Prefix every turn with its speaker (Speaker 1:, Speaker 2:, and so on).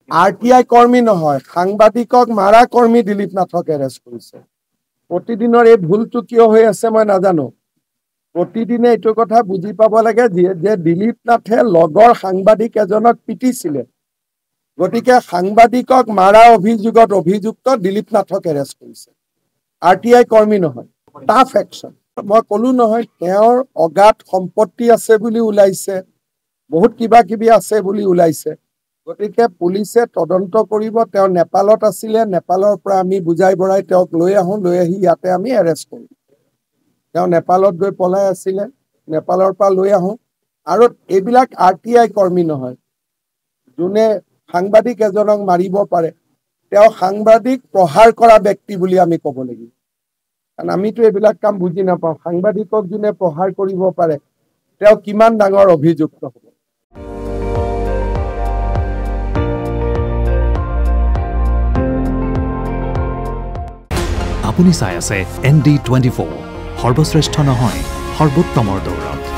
Speaker 1: RTI কৰ্মী নহয়, সাংবাদিকক মাৰা কৰ্মী দিলীপ নাথক এৰেষ্ট কৰিছে। প্ৰতিদিনৰ এই ভুলটো কিয় হৈ আছে মই নাজানো। প্ৰতিদিনে এইটো কথা বুজি পাব লাগে যে দিলীপ নাথে লগৰ সাংবাদিক এজনক পিটিছিলে। গতিকে সাংবাদিকক মাৰা অভিযোগত অভিযুক্ত দিলীপ নাথক এৰেষ্ট কৰিছে। RTI কৰ্মী নহয়, টাফ একশ্যন। মই ক'লো নহয়, তেওঁৰ অগাধ সম্পত্তি আছে বুলি ওলাইছে, বহুত কিবা কিবি আছে বুলি ওলাইছে। গতিকে পুলিচে তদন্ত কৰিব। তেওঁ নেপালত আছিলে, নেপালৰ পৰা আমি বুজাই বঢ়াই তেওঁক লৈ আহোঁ, লৈ আহি ইয়াতে আমি এৰেষ্ট কৰোঁ। তেওঁ নেপালত গৈ পলাই আছিলে, নেপালৰ পৰা লৈ আহোঁ। আৰু এইবিলাক RTI কৰ্মী নহয়, যোনে সাংবাদিক এজনক মাৰিব পাৰে। তেওঁ সাংবাদিক প্ৰহাৰ কৰা ব্যক্তি বুলি আমি ক'ব লাগিব, কাৰণ আমিতো এইবিলাক কাম বুজি নাপাওঁ। সাংবাদিকক যোনে প্ৰহাৰ কৰিব পাৰে, তেওঁ কিমান ডাঙৰ অভিযুক্ত হ'ব।
Speaker 2: আপুনি চাই আছে ND24, সৰ্বশ্ৰেষ্ঠ নহয়, সৰ্বোত্তমৰ দৌৰত।